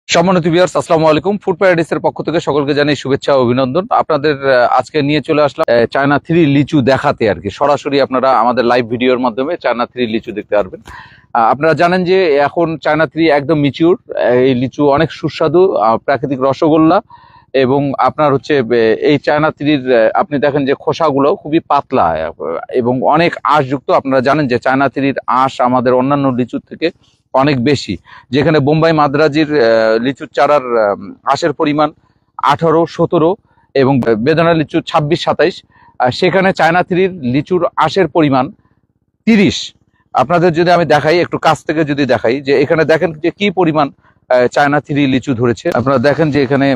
সম্মানিত ভিউয়ার্স, আসসালামু আলাইকুম। ফুড প্যারাডাইসের পক্ষ থেকে সকলকে জানাই শুভেচ্ছা ও অভিনন্দন। আপনাদের আজকে নিয়ে চলে আসলাম চায়না 3 লিচু দেখাতে আর কি। সরাসরি আপনারা আমাদের লাইভ ভিডিওর মাধ্যমে চায়না 3 লিচু দেখতে পারবেন। আপনারা জানেন যে এখন চায়না 3 একদম ম্যাচিউর। এই লিচু অনেক সুস্বাদু, প্রাকৃতিক রসগোল্লা। এবং আপনার হচ্ছে এই চায়না 3 আপনি দেখেন যে খোসাগুলো খুবই পাতলা এবং অনেক আঁশযুক্ত। আপনারা জানেন যে চায়না 3 আঁশ আমাদের অন্যান্য লিচুর থেকে অনেক বেশি। যেখানে বোম্বাই মাদ্রাজির লিচুর চারার আঁশের পরিমাণ 18, 17 এবং বেদানা লিচু 26, 27, সেখানে চায়না 3 লিচুর আঁশের পরিমাণ 30। আপনাদের যদি আমি দেখাই, একটু কাছ থেকে যদি দেখাই, যে এখানে দেখেন যে কি পরিমাণ চায়না 3 লিচু ধরেছে। আপনারা দেখেন যে এখানে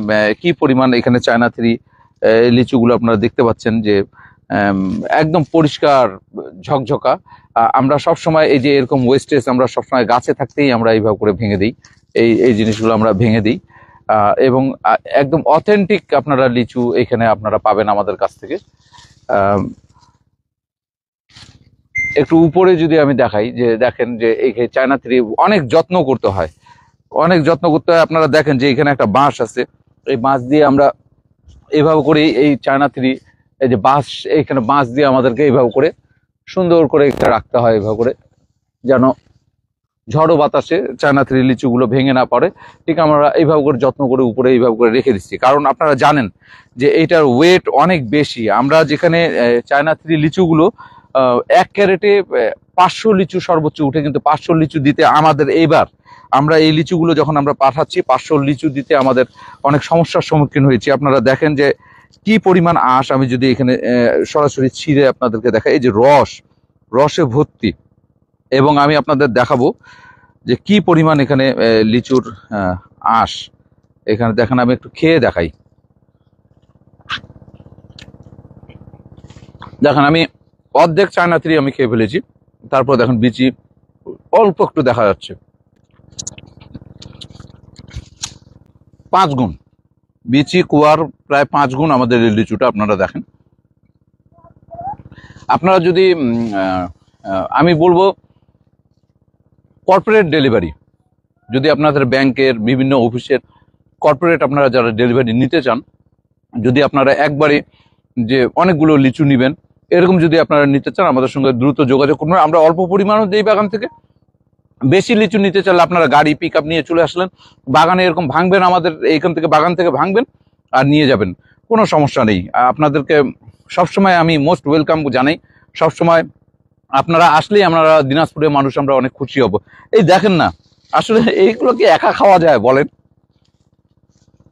কি পরিমাণ এখানে চায়না 3 লিচুগুলো আপনারা দেখতে পাচ্ছেন যে একদম পরিষ্কার ঝকঝকা। আমরা সবসময় এই যে এরকম ওয়েস্টেজ আমরা সবসময় গাছে থাকতেই আমরা এইভাবে করে ভেঙে দিই, এই জিনিসগুলো আমরা ভেঙে দিই। এবং একদম অথেন্টিক আপনারা লিচু এখানে আপনারা পাবেন আমাদের কাছ থেকে। একটু উপরে যদি আমি দেখাই, যে দেখেন যে এই চায়না 3 অনেক যত্ন করতে হয়, অনেক যত্ন করতে হয়। আপনারা দেখেন যে এখানে একটা বাঁশ আছে, এই বাঁশ দিয়ে আমরা এইভাবে করে এই চায়না 3 এই যে বাঁশ, এইখানে বাঁশ দিয়ে আমাদেরকে এইভাবে করে সুন্দর করে রাখতে হয়, এইভাবে করে যেন ঝড়ো বাতাসে চায়না 3 লিচুগুলো ভেঙে না পড়ে। ঠিক আমরা এইভাবে করে যত্ন করে উপরে এইভাবে করে রেখে দিচ্ছি, কারণ আপনারা জানেন যে এইটার ওয়েট অনেক বেশি। আমরা যেখানে চায়না 3 লিচুগুলো 1 ক্যারেটে 500 লিচু সর্বোচ্চ উঠে, কিন্তু 500 লিচু দিতে আমাদের এইবার আমরা এই লিচুগুলো যখন আমরা পাঠাচ্ছি 500 লিচু দিতে আমাদের অনেক সমস্যার সম্মুখীন হয়েছি। আপনারা দেখেন যে কি পরিমাণ আঁশ। আমি যদি এখানে সরাসরি ছিঁড়ে আপনাদেরকে দেখাই, এই যে রসে ভর্তি। এবং আমি আপনাদের দেখাবো যে কি পরিমাণ এখানে লিচুর আঁশ। এখানে দেখেন, আমি একটু খেয়ে দেখাই। দেখেন আমি অর্ধেক চায়না 3 আমি খেয়ে ফেলেছি। তারপর দেখেন বিচি অল্প একটু দেখা যাচ্ছে। 5 গুণ বিচি কুয়ার প্রায় 5 গুণ আমাদের এই লিচুটা। আপনারা দেখেন, আপনারা যদি আমি বলবো কর্পোরেট ডেলিভারি, যদি আপনাদের ব্যাংকের বিভিন্ন অফিসের কর্পোরেট আপনারা যারা ডেলিভারি নিতে চান, যদি আপনারা একবারে যে অনেকগুলো লিচু নেবেন এরকম যদি আপনারা নিতে চান, আমাদের সঙ্গে দ্রুত যোগাযোগ করুন। আমরা অল্প পরিমাণও দিই বাগান থেকে। বেশি লিচু নিতে চাইলে আপনারা গাড়ি পিক আপ নিয়ে চলে আসলেন, বাগানে এরকম ভাঙবেন, আমাদের এইখান থেকে বাগান থেকে ভাঙবেন আর নিয়ে যাবেন, কোনো সমস্যা নেই। আপনাদেরকে সবসময় আমি মোস্ট ওয়েলকাম জানাই। সবসময় আপনারা আসলেই আমরা দিনাজপুরের মানুষ আমরা অনেক খুশি হব। এই দেখেন না, আসলে এইগুলো কি একা খাওয়া যায় বলেন?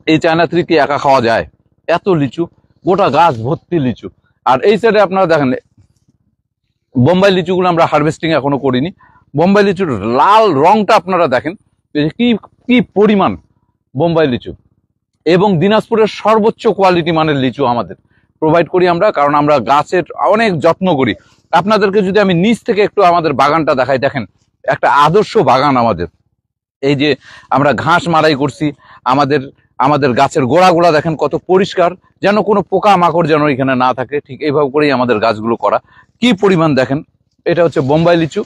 এই চায়না 3 কি একা খাওয়া যায়? এত লিচু, গোটা গাছ ভর্তি লিচু। আর এই সাইডে আপনারা দেখেন বোম্বাই লিচুগুলো আমরা হারভেস্টিং এখনো করিনি। বোম্বাই লিচুর লাল রংটা আপনারা দেখেন, কি কি পরিমাণ বোম্বাই লিচু। এবং দিনাজপুরের সর্বোচ্চ কোয়ালিটি মানের লিচু আমাদের প্রোভাইড করি আমরা, কারণ আমরা গাছের অনেক যত্ন করি। আপনাদেরকে যদি আমি নিচ থেকে একটু আমাদের বাগানটা দেখাই, দেখেন একটা আদর্শ বাগান আমাদের। এই যে আমরা ঘাস মারাই করছি, আমাদের গাছের গোড়াগুলা দেখেন কত পরিষ্কার, যেন কোনো পোকা মাকড় যেন এখানে না থাকে। ঠিক এইভাবে করেই আমাদের গাছগুলো করা। কি পরিমাণ দেখেন। এটা হচ্ছে বোম্বাই লিচু।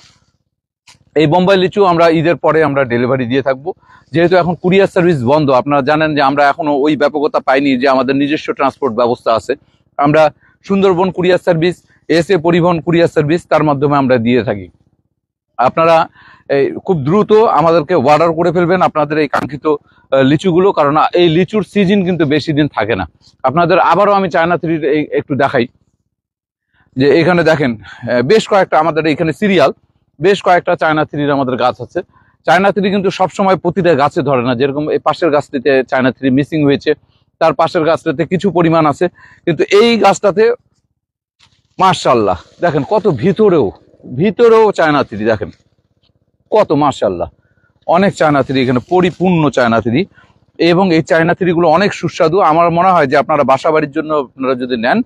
এই বোম্বাই লিচু আমরা ঈদের পরে আমরা ডেলিভারি দিয়ে থাকবো, যেহেতু এখন কুরিয়ার সার্ভিস বন্ধ। আপনারা জানেন যে আমরা এখনো ওই ব্যাপকতা পাইনি যে আমাদের নিজস্ব ট্রান্সপোর্ট ব্যবস্থা আছে। আমরা সুন্দরবন কুরিয়ার সার্ভিস, এসএ পরিবহন কুরিয়ার সার্ভিস, তার মাধ্যমে আমরা দিয়ে থাকি। আপনারা খুব দ্রুত আমাদেরকে অর্ডার করে ফেলবেন আপনাদের এই কাঙ্ক্ষিত লিচুগুলো, কারণ এই লিচুর সিজন কিন্তু বেশি দিন থাকে না। আপনাদের আবারও আমি চায়না 3 একটু দেখাই, যে এখানে দেখেন বেশ কয়েকটা আমাদের এখানে সিরিয়াল বেশ কয়েকটা চায়না 3 আমাদের গাছ আছে। চায়না 3 কিন্তু সবসময় প্রতিটা গাছে ধরে না। যেরকম এই পাশের গাছটিতে চায়না 3 মিসিং হয়েছে, তার পাশের গাছটাতে কিছু পরিমাণ আছে, কিন্তু এই গাছটাতে মাশাআল্লাহ দেখেন কত ভিতরেও চায়না 3 দেখেন কত মাশাআল্লাহ। অনেক চায়না 3 এখানে পরিপূর্ণ চায়না 3। এবং এই চায়না 3 গুলো অনেক সুস্বাদু। আমার মনে হয় যে আপনারা বাসা বাড়ির জন্য আপনারা যদি নেন,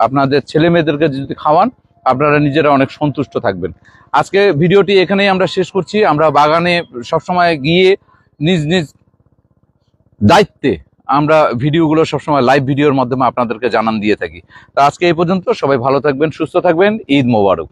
আপনাদের ছেলে মেয়েদেরকে যদি খাওয়ান, আপনারা নিজেরা অনেক সন্তুষ্ট থাকবেন। আজকে ভিডিওটি এখানেই আমরা শেষ করছি। আমরা বাগানে সবসময় গিয়ে নিজ নিজ দায়িত্বে আমরা ভিডিওগুলো সবসময় লাইভ ভিডিওর মাধ্যমে আপনাদেরকে জানান দিয়ে থাকি। তা আজকে এই পর্যন্ত। সবাই ভালো থাকবেন, সুস্থ থাকবেন। ঈদ মোবারক।